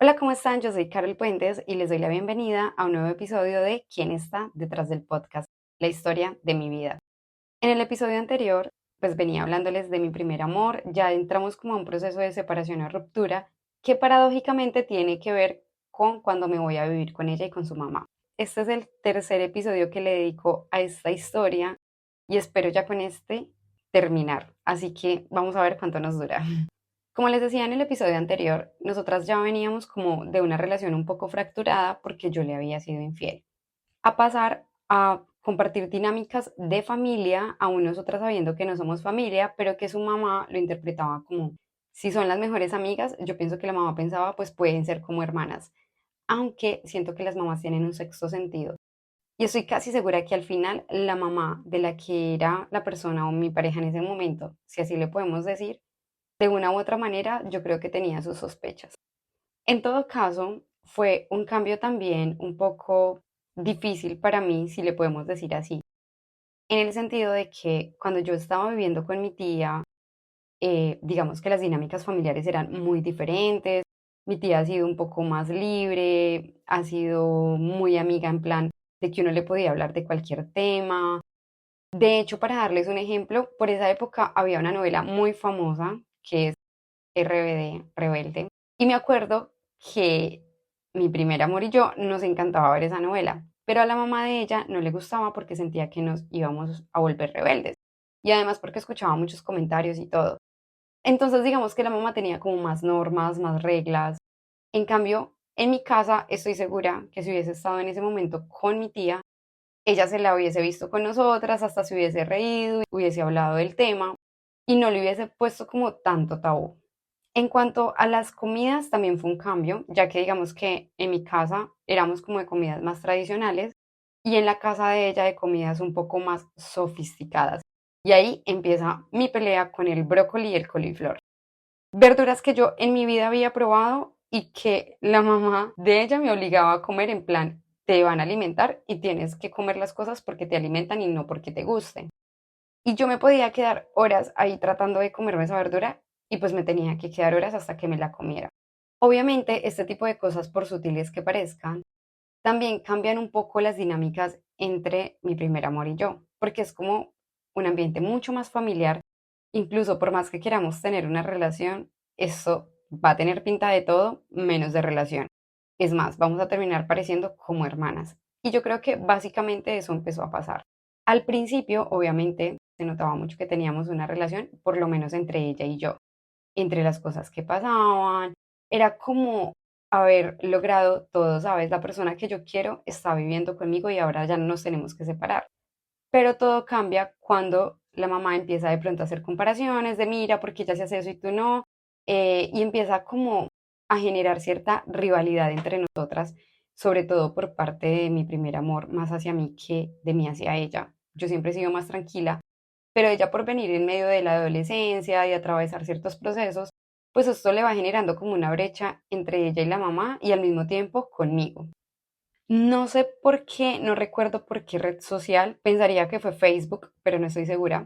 Hola, ¿cómo están? Yo soy Carol Puentes y les doy la bienvenida a un nuevo episodio de ¿Quién está detrás del podcast? La historia de mi vida. En el episodio anterior, pues venía hablándoles de mi primer amor, ya entramos como a un proceso de separación o ruptura que paradójicamente tiene que ver con cuando me voy a vivir con ella y con su mamá. Este es el tercer episodio que le dedico a esta historia y espero ya con este terminar. Así que vamos a ver cuánto nos dura. Como les decía en el episodio anterior, nosotras ya veníamos como de una relación un poco fracturada porque yo le había sido infiel. A pasar a compartir dinámicas de familia, aún nosotras sabiendo que no somos familia, pero que su mamá lo interpretaba como si son las mejores amigas, yo pienso que la mamá pensaba pues pueden ser como hermanas, aunque siento que las mamás tienen un sexto sentido. Y estoy casi segura que al final la mamá de la que era la persona o mi pareja en ese momento, si así le podemos decir, de una u otra manera, yo creo que tenía sus sospechas. En todo caso, fue un cambio también un poco difícil para mí, si le podemos decir así, en el sentido de que cuando yo estaba viviendo con mi tía, digamos que las dinámicas familiares eran muy diferentes. Mi tía ha sido un poco más libre, ha sido muy amiga en plan de que uno le podía hablar de cualquier tema. De hecho, para darles un ejemplo, por esa época había una novela muy famosa que es RBD, Rebelde. Y me acuerdo que mi primer amor y yo nos encantaba ver esa novela, pero a la mamá de ella no le gustaba porque sentía que nos íbamos a volver rebeldes. Y además porque escuchaba muchos comentarios y todo. Entonces digamos que la mamá tenía como más normas, más reglas. En cambio, en mi casa estoy segura que si hubiese estado en ese momento con mi tía, ella se la hubiese visto con nosotras, hasta se hubiese reído, hubiese hablado del tema y no le hubiese puesto como tanto tabú. En cuanto a las comidas, también fue un cambio, ya que digamos que en mi casa éramos como de comidas más tradicionales y en la casa de ella de comidas un poco más sofisticadas. Y ahí empieza mi pelea con el brócoli y el coliflor. Verduras que yo en mi vida había probado y que la mamá de ella me obligaba a comer en plan, te van a alimentar y tienes que comer las cosas porque te alimentan y no porque te gusten. Y yo me podía quedar horas ahí tratando de comerme esa verdura y pues me tenía que quedar horas hasta que me la comiera. Obviamente, este tipo de cosas, por sutiles que parezcan, también cambian un poco las dinámicas entre mi primer amor y yo, porque es como un ambiente mucho más familiar. Incluso por más que queramos tener una relación, esto va a tener pinta de todo menos de relación. Es más, vamos a terminar pareciendo como hermanas. Y yo creo que básicamente eso empezó a pasar. Al principio, obviamente, se notaba mucho que teníamos una relación, por lo menos entre ella y yo, entre las cosas que pasaban. Era como haber logrado todo, ¿sabes? La persona que yo quiero está viviendo conmigo y ahora ya no nos tenemos que separar. Pero todo cambia cuando la mamá empieza de pronto a hacer comparaciones de mira, ¿por qué ella se hace eso y tú no? Y empieza como a generar cierta rivalidad entre nosotras, sobre todo por parte de mi primer amor, más hacia mí que de mí hacia ella. Yo siempre he sido más tranquila, pero ella por venir en medio de la adolescencia y atravesar ciertos procesos, pues esto le va generando como una brecha entre ella y la mamá y al mismo tiempo conmigo. No sé por qué, no recuerdo por qué red social, pensaría que fue Facebook, pero no estoy segura.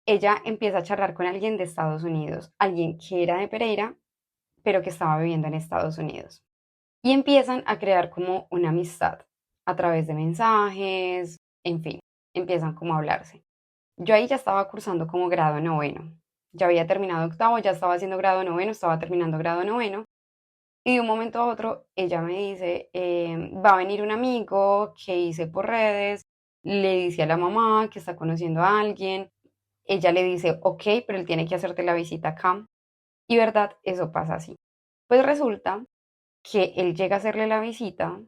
Ella empieza a charlar con alguien de Estados Unidos, alguien que era de Pereira, pero que estaba viviendo en Estados Unidos. Y empiezan a crear como una amistad a través de mensajes, en fin, empiezan como a hablarse. Yo ahí ya estaba cursando como grado noveno. Ya había terminado octavo, ya estaba haciendo grado noveno, estaba terminando grado noveno. Y de un momento a otro, ella me dice, va a venir un amigo que hice por redes, le dice a la mamá que está conociendo a alguien, ella le dice, ok, pero él tiene que hacerte la visita acá. Y verdad, eso pasa así. Pues resulta que él llega a hacerle la visita.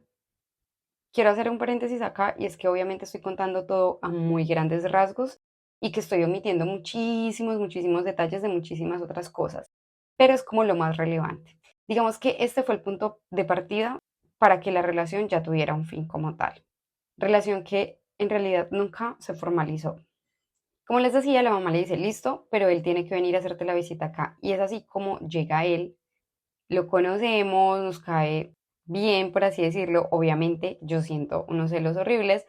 Quiero hacer un paréntesis acá y es que obviamente estoy contando todo a muy grandes rasgos y que estoy omitiendo muchísimos, muchísimos detalles de muchísimas otras cosas, pero es como lo más relevante. Digamos que este fue el punto de partida para que la relación ya tuviera un fin como tal. Relación que en realidad nunca se formalizó. Como les decía, la mamá le dice, listo, pero él tiene que venir a hacerte la visita acá. Y es así como llega él, lo conocemos, nos cae bien, por así decirlo. Obviamente yo siento unos celos horribles,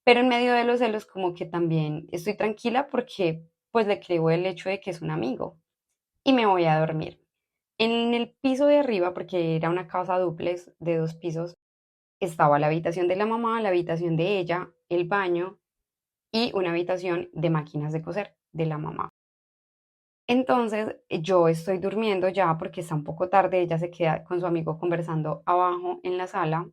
pero en medio de los celos como que también estoy tranquila porque pues le creo el hecho de que es un amigo y me voy a dormir. En el piso de arriba, porque era una casa dúplex de 2 pisos, estaba la habitación de la mamá, la habitación de ella, el baño y una habitación de máquinas de coser de la mamá. Entonces, yo estoy durmiendo ya porque está un poco tarde, ella se queda con su amigo conversando abajo en la sala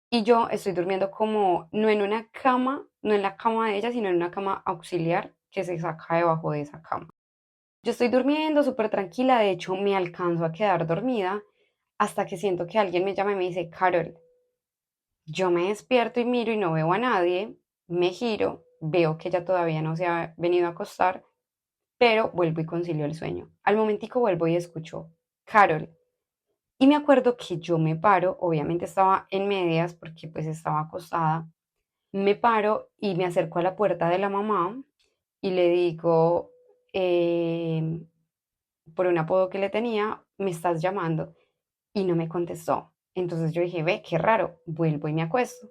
y yo estoy durmiendo como no en una cama, no en la cama de ella, sino en una cama auxiliar que se saca debajo de esa cama. Yo estoy durmiendo súper tranquila, de hecho me alcanzo a quedar dormida hasta que siento que alguien me llama y me dice, Carol, yo me despierto y miro y no veo a nadie, me giro, veo que ella todavía no se ha venido a acostar, pero vuelvo y concilio el sueño. Al momentico vuelvo y escucho, Carol. Y me acuerdo que yo me paro, obviamente estaba en medias porque pues estaba acostada, me paro y me acerco a la puerta de la mamá y le digo, eh, por un apodo que le tenía, me estás llamando y no me contestó. Entonces yo dije, ve, qué raro, vuelvo y me acuesto.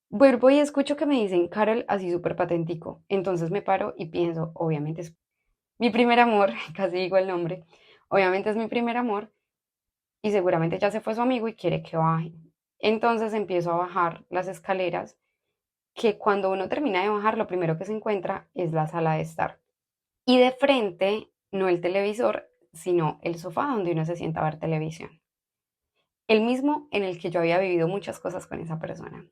Vuelvo y escucho que me dicen Carol así súper patentico. Entonces me paro y pienso, obviamente es mi primer amor, casi digo el nombre, obviamente es mi primer amor y seguramente ya se fue su amigo y quiere que baje. Entonces empiezo a bajar las escaleras, que cuando uno termina de bajar, lo primero que se encuentra es la sala de estar. Y de frente, no el televisor, sino el sofá donde uno se sienta a ver televisión. El mismo en el que yo había vivido muchas cosas con esa persona.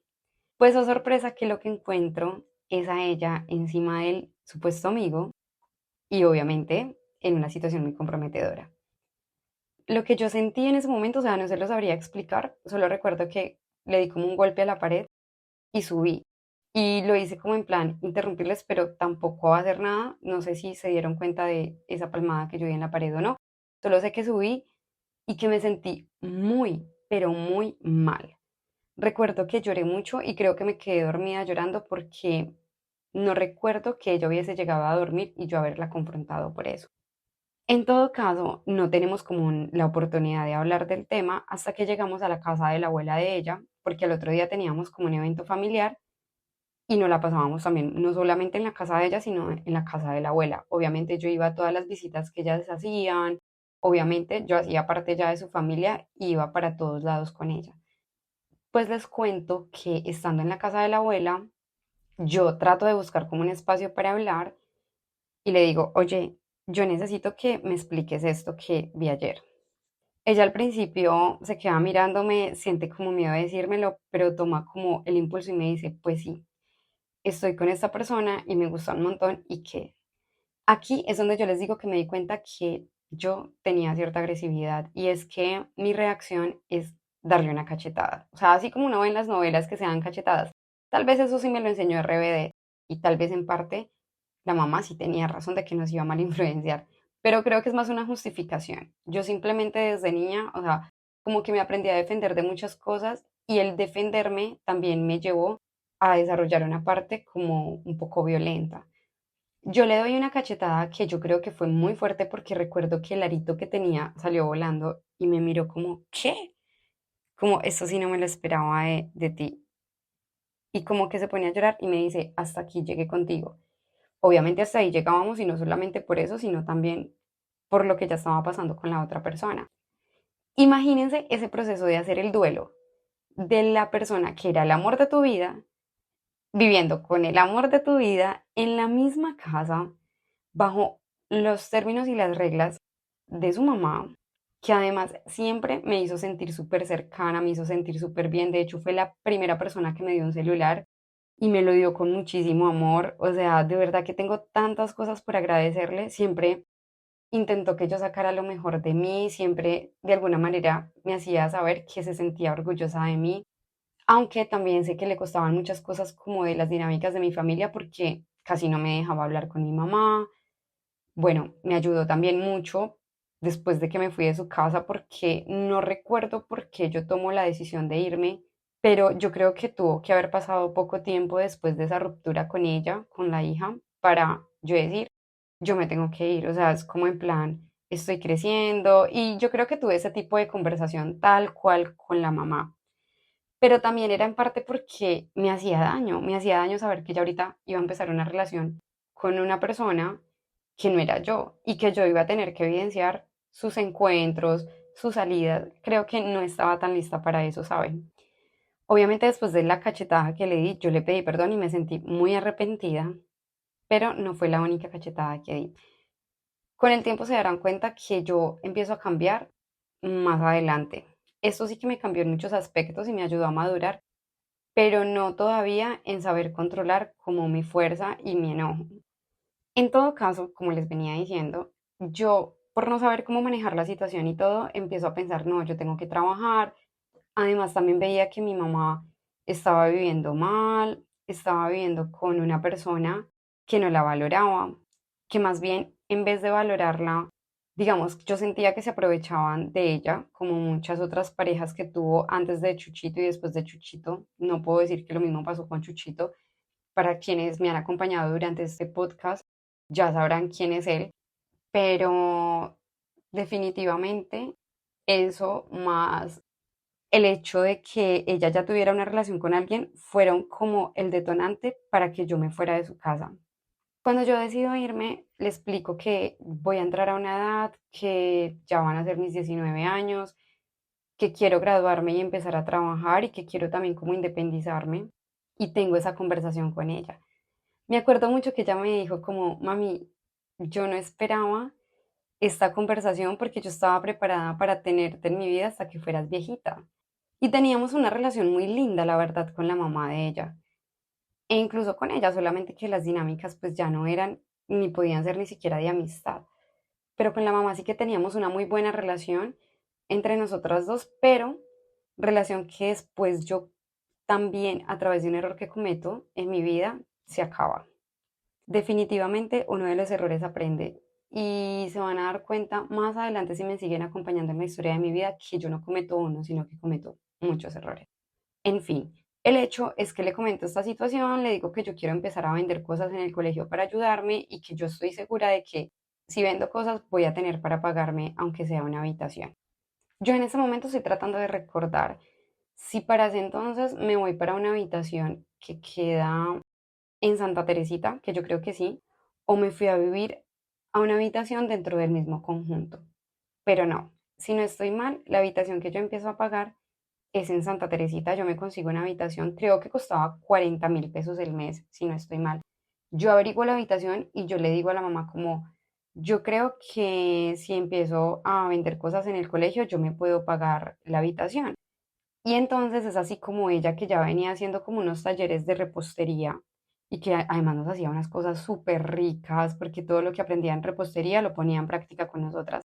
Pues, oh sorpresa, que lo que encuentro es a ella encima del supuesto amigo y obviamente en una situación muy comprometedora. Lo que yo sentí en ese momento, o sea, no se lo sabría explicar, solo recuerdo que le di como un golpe a la pared y subí. Y lo hice como en plan interrumpirles, pero tampoco hacer nada. No sé si se dieron cuenta de esa palmada que yo di en la pared o no. Solo sé que subí y que me sentí muy, pero muy mal. Recuerdo que lloré mucho y creo que me quedé dormida llorando porque no recuerdo que ella hubiese llegado a dormir y yo haberla confrontado por eso. En todo caso, no tenemos como la oportunidad de hablar del tema hasta que llegamos a la casa de la abuela de ella, porque al otro día teníamos como un evento familiar y nos la pasábamos también, no solamente en la casa de ella, sino en la casa de la abuela. Obviamente yo iba a todas las visitas que ellas hacían, obviamente yo hacía parte ya de su familia y iba para todos lados con ella. Pues les cuento que estando en la casa de la abuela, yo trato de buscar como un espacio para hablar y le digo, oye, yo necesito que me expliques esto que vi ayer. Ella al principio se queda mirándome, siente como miedo de decírmelo, pero toma como el impulso y me dice, pues sí, estoy con esta persona y me gusta un montón y que aquí es donde yo les digo que me di cuenta que yo tenía cierta agresividad y es que mi reacción es darle una cachetada. O sea, así como uno ve en las novelas que se dan cachetadas. Tal vez eso sí me lo enseñó RBD y tal vez en parte la mamá sí tenía razón de que nos iba a mal influenciar, pero creo que es más una justificación. Yo simplemente desde niña, o sea, como que me aprendí a defender de muchas cosas y el defenderme también me llevó a desarrollar una parte como un poco violenta. Yo le doy una cachetada que yo creo que fue muy fuerte porque recuerdo que el arito que tenía salió volando y me miró como, ¿qué? Como, esto sí no me lo esperaba de ti. Y como que se pone a llorar y me dice, hasta aquí llegué contigo. Obviamente hasta ahí llegábamos y no solamente por eso, sino también por lo que ya estaba pasando con la otra persona. Imagínense ese proceso de hacer el duelo de la persona que era el amor de tu vida, viviendo con el amor de tu vida en la misma casa, bajo los términos y las reglas de su mamá, que además siempre me hizo sentir súper cercana, me hizo sentir súper bien. De hecho, fue la primera persona que me dio un celular y me lo dio con muchísimo amor. O sea, de verdad que tengo tantas cosas por agradecerle. Siempre intentó que yo sacara lo mejor de mí, siempre de alguna manera me hacía saber que se sentía orgullosa de mí, aunque también sé que le costaban muchas cosas como de las dinámicas de mi familia porque casi no me dejaba hablar con mi mamá. Bueno, me ayudó también mucho después de que me fui de su casa porque no recuerdo por qué yo tomo la decisión de irme, pero yo creo que tuvo que haber pasado poco tiempo después de esa ruptura con ella, con la hija, para yo decir, yo me tengo que ir, o sea, es como en plan, estoy creciendo y yo creo que tuve ese tipo de conversación tal cual con la mamá, pero también era en parte porque me hacía daño saber que ella ahorita iba a empezar una relación con una persona que no era yo y que yo iba a tener que evidenciar sus encuentros, sus salidas. Creo que no estaba tan lista para eso, ¿saben? Obviamente después de la cachetada que le di, yo le pedí perdón y me sentí muy arrepentida, pero no fue la única cachetada que di. Con el tiempo se darán cuenta que yo empiezo a cambiar más adelante. Esto sí que me cambió en muchos aspectos y me ayudó a madurar, pero no todavía en saber controlar como mi fuerza y mi enojo. En todo caso, como les venía diciendo, yo por no saber cómo manejar la situación y todo, empiezo a pensar, no, yo tengo que trabajar. Además, también veía que mi mamá estaba viviendo mal, estaba viviendo con una persona que no la valoraba, que más bien en vez de valorarla, digamos, yo sentía que se aprovechaban de ella, como muchas otras parejas que tuvo antes de Chuchito y después de Chuchito. No puedo decir que lo mismo pasó con Chuchito. Para quienes me han acompañado durante este podcast, ya sabrán quién es él, pero definitivamente eso más el hecho de que ella ya tuviera una relación con alguien fueron como el detonante para que yo me fuera de su casa. Cuando yo decido irme, le explico que voy a entrar a una edad, que ya van a ser mis 19 años, que quiero graduarme y empezar a trabajar y que quiero también como independizarme y tengo esa conversación con ella. Me acuerdo mucho que ella me dijo como, mami, yo no esperaba esta conversación porque yo estaba preparada para tenerte en mi vida hasta que fueras viejita. Y teníamos una relación muy linda, la verdad, con la mamá de ella. E incluso con ella, solamente que las dinámicas pues ya no eran ni podían ser ni siquiera de amistad. Pero con la mamá sí que teníamos una muy buena relación entre nosotras dos, pero relación que después yo también, a través de un error que cometo en mi vida, se acaba. Definitivamente uno de los errores aprende y se van a dar cuenta más adelante si me siguen acompañando en la historia de mi vida que yo no cometo uno, sino que cometo muchos errores. En fin, el hecho es que le comento esta situación, le digo que yo quiero empezar a vender cosas en el colegio para ayudarme y que yo estoy segura de que si vendo cosas voy a tener para pagarme aunque sea una habitación. Yo en este momento estoy tratando de recordar si para ese entonces me voy para una habitación que queda en Santa Teresita, que yo creo que sí, o me fui a vivir a una habitación dentro del mismo conjunto. Pero no, si no estoy mal, la habitación que yo empiezo a pagar es en Santa Teresita. Yo me consigo una habitación, creo que costaba 40.000 pesos el mes, si no estoy mal. Yo averiguo la habitación y yo le digo a la mamá como, yo creo que si empiezo a vender cosas en el colegio, yo me puedo pagar la habitación. Y entonces es así como ella que ya venía haciendo como unos talleres de repostería y que además nos hacía unas cosas súper ricas porque todo lo que aprendía en repostería lo ponía en práctica con nosotras.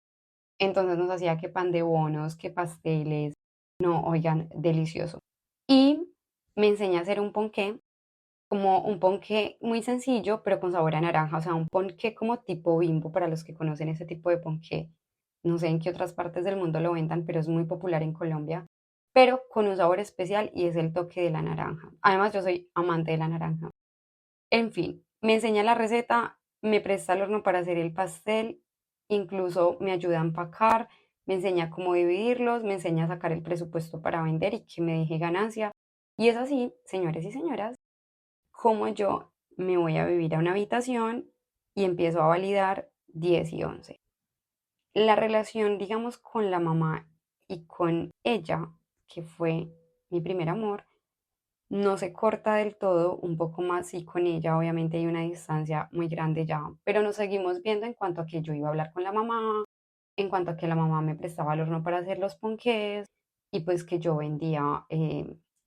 Entonces nos hacía que pan de bonos, que pasteles, no, oigan, delicioso. Y me enseña a hacer un ponqué, como un ponqué muy sencillo, pero con sabor a naranja, o sea, un ponqué como tipo Bimbo para los que conocen ese tipo de ponqué. No sé en qué otras partes del mundo lo vendan, pero es muy popular en Colombia, pero con un sabor especial y es el toque de la naranja. Además, yo soy amante de la naranja. En fin, me enseña la receta, me presta el horno para hacer el pastel, incluso me ayuda a empacar, me enseña cómo dividirlos, me enseña a sacar el presupuesto para vender y que me deje ganancia. Y es así, señores y señoras, como yo me voy a vivir a una habitación y empiezo a validar 10 y 11. La relación, digamos, con la mamá y con ella, que fue mi primer amor, no se corta del todo, un poco más y con ella obviamente hay una distancia muy grande ya, pero nos seguimos viendo en cuanto a que yo iba a hablar con la mamá, en cuanto a que la mamá me prestaba el horno para hacer los ponqués y pues que yo vendía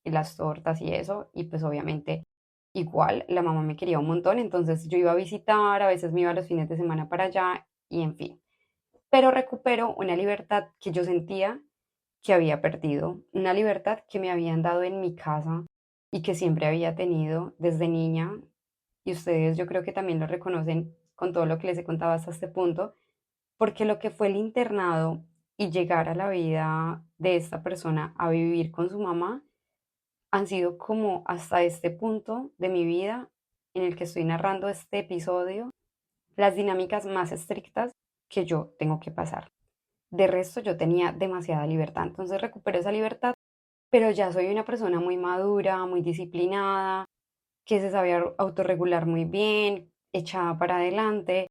las tortas y eso y pues obviamente igual la mamá me quería un montón, entonces yo iba a visitar, a veces me iba los fines de semana para allá y en fin, pero recupero una libertad que yo sentía que había perdido, una libertad que me habían dado en mi casa y que siempre había tenido desde niña, y ustedes yo creo que también lo reconocen con todo lo que les he contado hasta este punto, porque lo que fue el internado y llegar a la vida de esta persona a vivir con su mamá han sido como hasta este punto de mi vida en el que estoy narrando este episodio, las dinámicas más estrictas que yo tengo que pasar. De resto, yo tenía demasiada libertad, entonces recuperé esa libertad, pero ya soy una persona muy madura, muy disciplinada, que se sabe autorregular muy bien, echada para adelante.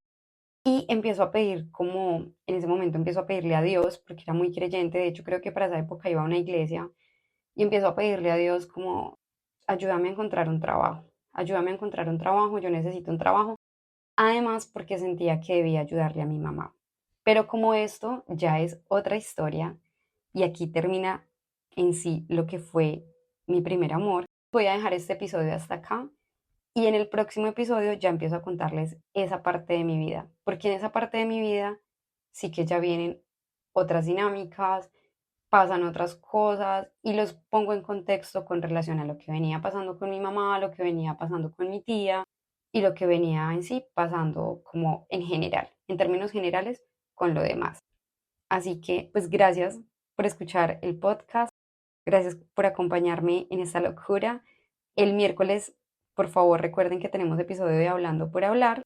Y empiezo a pedir como, en ese momento empiezo a pedirle a Dios, porque era muy creyente, de hecho creo que para esa época iba a una iglesia, y empiezo a pedirle a Dios como, ayúdame a encontrar un trabajo, ayúdame a encontrar un trabajo, yo necesito un trabajo, además porque sentía que debía ayudarle a mi mamá. Pero como esto ya es otra historia, y aquí termina en sí lo que fue mi primer amor, voy a dejar este episodio hasta acá y en el próximo episodio ya empiezo a contarles esa parte de mi vida, porque en esa parte de mi vida sí que ya vienen otras dinámicas, pasan otras cosas y los pongo en contexto con relación a lo que venía pasando con mi mamá, lo que venía pasando con mi tía y lo que venía en sí pasando como en general, en términos generales, con lo demás. Así que pues gracias por escuchar el podcast, gracias por acompañarme en esta locura. El miércoles, por favor, recuerden que tenemos episodio de Hablando por Hablar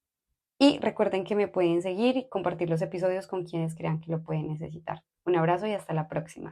y recuerden que me pueden seguir y compartir los episodios con quienes crean que lo pueden necesitar. Un abrazo y hasta la próxima.